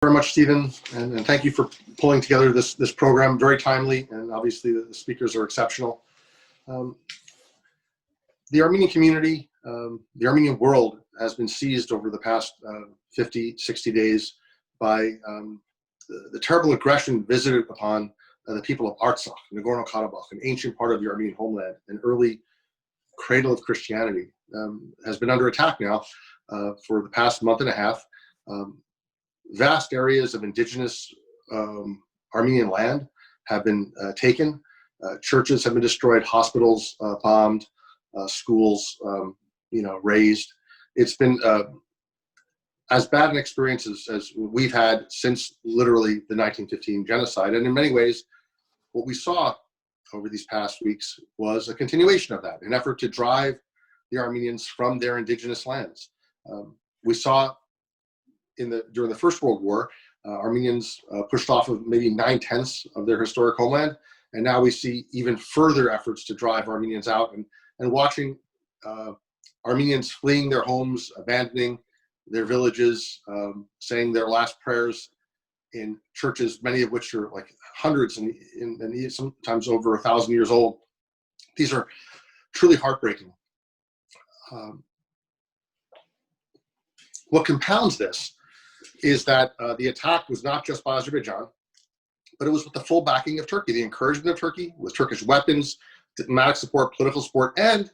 Very much, Stephen, and thank you for pulling together this program. Very timely, and obviously the speakers are exceptional. The Armenian community, the Armenian world has been seized over the past 50, 60 days by the terrible aggression visited upon the people of Artsakh, Nagorno-Karabakh, an ancient part of the Armenian homeland, an early cradle of Christianity, has been under attack now for the past month and a half. Vast areas of indigenous Armenian land have been taken. Churches have been destroyed, hospitals bombed, schools, razed. It's been as bad an experience as we've had since literally the 1915 genocide. And in many ways, what we saw over these past weeks was a continuation of that, an effort to drive the Armenians from their indigenous lands. We saw during the First World War, Armenians pushed off of maybe 9/10 of their historic homeland, and now we see even further efforts to drive Armenians out, and watching Armenians fleeing their homes, abandoning their villages, saying their last prayers in churches, many of which are like hundreds and sometimes over 1,000 years old. These are truly heartbreaking. What compounds this is that the attack was not just by Azerbaijan, but it was with the full backing of Turkey, the encouragement of Turkey, with Turkish weapons, diplomatic support, political support, and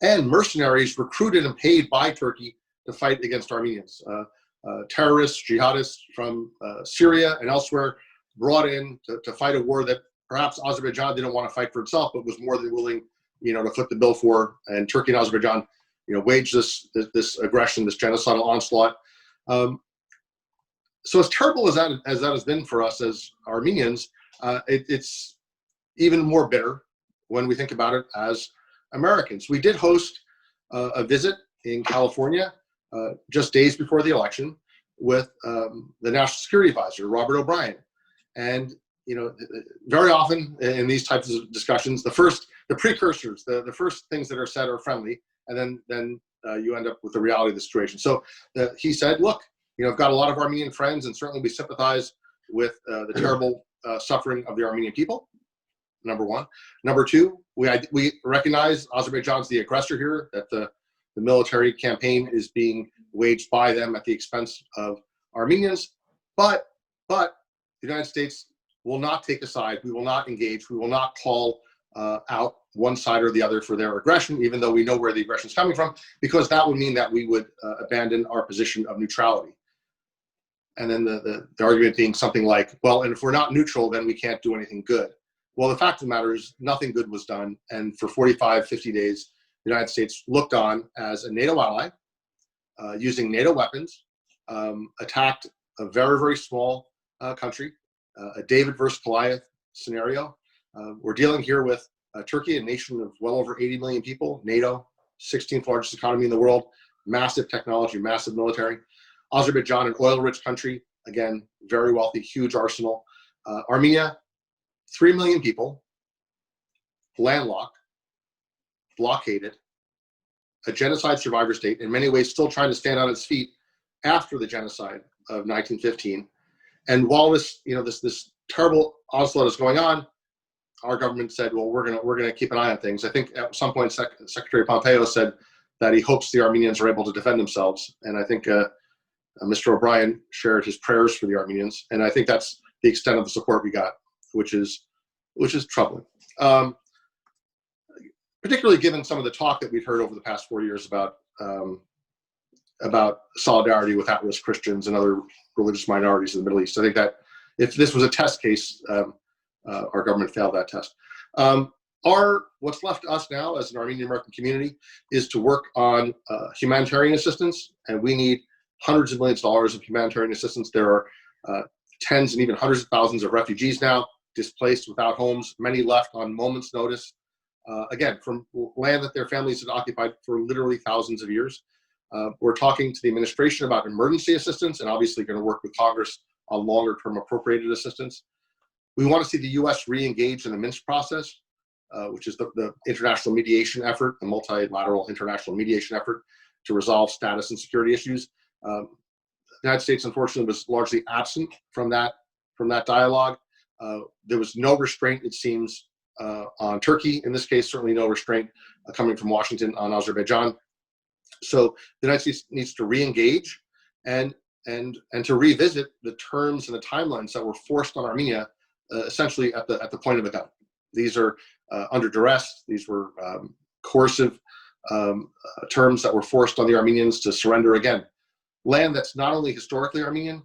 mercenaries recruited and paid by Turkey to fight against Armenians. Terrorists, jihadists from Syria and elsewhere brought in to fight a war that perhaps Azerbaijan didn't want to fight for itself, but was more than willing, to foot the bill for. And Turkey and Azerbaijan, waged this aggression, this genocidal onslaught. So as terrible as that has been for us as Armenians, it's even more bitter when we think about it as Americans. We did host a visit in California just days before the election with the National Security Advisor, Robert O'Brien. And very often in these types of discussions, the precursors, the first things that are said are friendly, and then you end up with the reality of the situation. So he said, look, I've got a lot of Armenian friends, and certainly we sympathize with the terrible suffering of the Armenian people, number one. Number two, we recognize Azerbaijan's the aggressor here, that the military campaign is being waged by them at the expense of Armenians. But the United States will not take a side. We will not engage. We will not call out one side or the other for their aggression, even though we know where the aggression is coming from, because that would mean that we would abandon our position of neutrality. And then the argument being something like, well, and if we're not neutral, then we can't do anything good. Well, the fact of the matter is nothing good was done. And for 45, 50 days, the United States looked on as a NATO ally, using NATO weapons, attacked a very, very small country, a David versus Goliath scenario. We're dealing here with Turkey, a nation of well over 80 million people, NATO, 16th largest economy in the world, massive technology, massive military. Azerbaijan, an oil-rich country, again, very wealthy, huge arsenal. Armenia, 3 million people, landlocked, blockaded, a genocide survivor state, in many ways still trying to stand on its feet after the genocide of 1915. And while this terrible onslaught is going on, our government said, well, we're gonna keep an eye on things. I think at some point Secretary Pompeo said that he hopes the Armenians are able to defend themselves. And I think Mr. O'Brien shared his prayers for the Armenians. And I think that's the extent of the support we got, which is troubling. Particularly given some of the talk that we've heard over the past 4 years about solidarity with at-risk Christians and other religious minorities in the Middle East. I think that if this was a test case, our government failed that test. What's left to us now as an Armenian American community is to work on humanitarian assistance, and we need hundreds of millions of dollars of humanitarian assistance. There are tens and even hundreds of thousands of refugees now, displaced without homes, many left on moment's notice, again, from land that their families had occupied for literally thousands of years. We're talking to the administration about emergency assistance, and obviously going to work with Congress on longer-term appropriated assistance. We want to see the U.S. re-engage in the Minsk process, which is the international mediation effort, the multilateral international mediation effort to resolve status and security issues. The United States, unfortunately, was largely absent from that dialogue. There was no restraint, it seems, on Turkey. In this case, certainly no restraint coming from Washington on Azerbaijan. So the United States needs to re-engage and to revisit the terms and the timelines that were forced on Armenia, essentially at the point of a gun. These are under duress. These were coercive terms that were forced on the Armenians to surrender again. Land that's not only historically Armenian,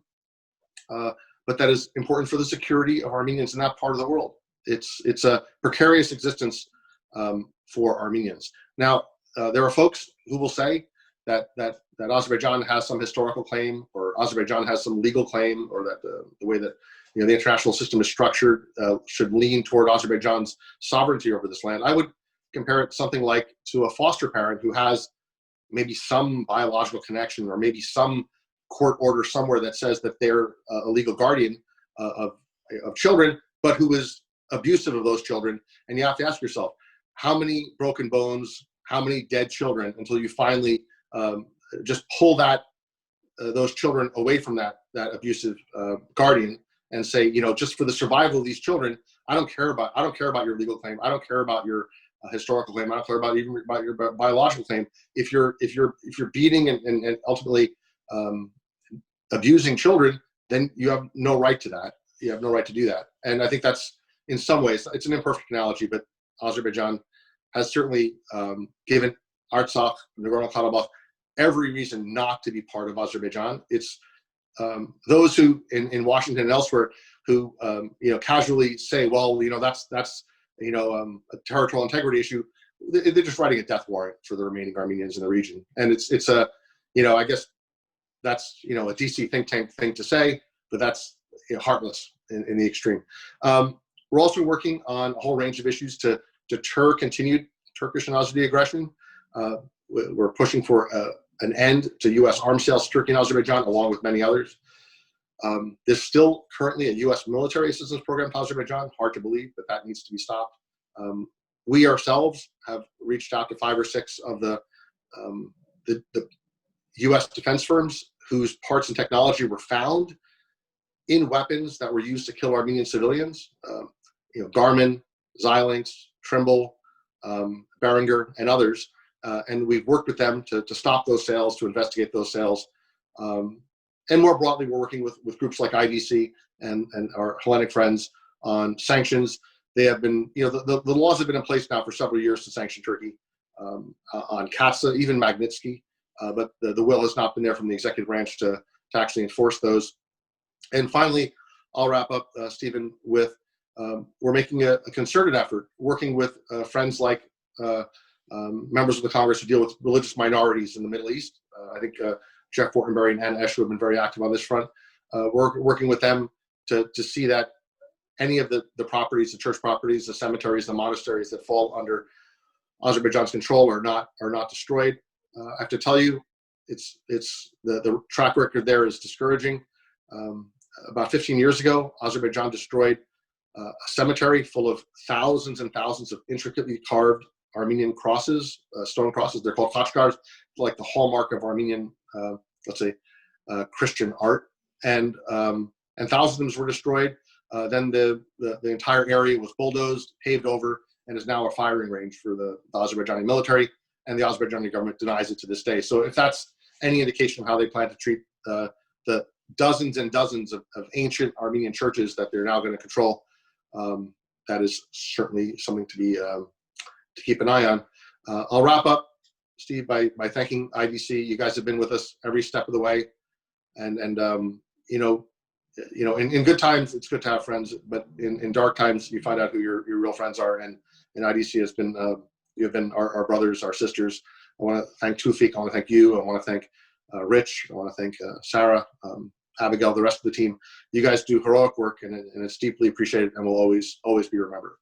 but that is important for the security of Armenians in that part of the world. It's a precarious existence for Armenians. Now, there are folks who will say that Azerbaijan has some historical claim, or Azerbaijan has some legal claim, or that the way that the international system is structured should lean toward Azerbaijan's sovereignty over this land. I would compare it something like to a foster parent who has maybe some biological connection, or maybe some court order somewhere that says that they're a legal guardian of children, but who is abusive of those children. And you have to ask yourself, how many broken bones, how many dead children, until you finally just pull those children away from that abusive guardian and say, just for the survival of these children, I don't care about your legal claim. I don't care about your historical claim. I don't care about your biological claim. If you're beating and ultimately abusing children, then you have no right to that. You have no right to do that. And I think that's, in some ways, it's an imperfect analogy, but Azerbaijan has certainly given Artsakh, Nagorno-Karabakh, every reason not to be part of Azerbaijan. It's those who in Washington and elsewhere who casually say, well, that's a territorial integrity issue. They're just writing a death warrant for the remaining Armenians in the region. And it's a, I guess that's, a DC think tank thing to say, but that's heartless in the extreme. We're also working on a whole range of issues to deter continued Turkish and Azeri aggression. We're pushing for an end to U.S. arms sales to Turkey and Azerbaijan, along with many others. There's still currently a U.S. military assistance program to Azerbaijan. Hard to believe, but that needs to be stopped. We ourselves have reached out to 5 or 6 of the U.S. defense firms whose parts and technology were found in weapons that were used to kill Armenian civilians. Garmin, Xilinx, Trimble, Behringer, and others. And we've worked with them to stop those sales, to investigate those sales. And more broadly, we're working with groups like IDC and our Hellenic friends on sanctions. They have been, the laws have been in place now for several years to sanction Turkey on CASA, even Magnitsky, but the will has not been there from the executive branch to actually enforce those. And finally, I'll wrap up, Stephen, with we're making a concerted effort, working with friends like members of the Congress who deal with religious minorities in the Middle East. I think Jeff Fortenberry and Anna Escher have been very active on this front. We're working with them to see that any of the properties, the church properties, the cemeteries, the monasteries that fall under Azerbaijan's control are not destroyed. I have to tell you, it's the track record there is discouraging. About 15 years ago, Azerbaijan destroyed a cemetery full of thousands and thousands of intricately carved Armenian crosses, stone crosses. They're called khachkars, like the hallmark of Armenian, let's say, Christian art. And thousands of them were destroyed. Then the entire area was bulldozed, paved over, and is now a firing range for the Azerbaijani military. And the Azerbaijani government denies it to this day. So if that's any indication of how they plan to treat the dozens and dozens of ancient Armenian churches that they're now going to control, that is certainly something to keep an eye on. I'll wrap up, Steve, by thanking IDC. You guys have been with us every step of the way, and in good times it's good to have friends, but in dark times you find out who your real friends are. And IDC has been you've been our brothers, our sisters. I want to thank Tufik. I want to thank you. I want to thank Rich. I want to thank Sarah, Abigail, the rest of the team. You guys do heroic work, and it's deeply appreciated and will always be remembered.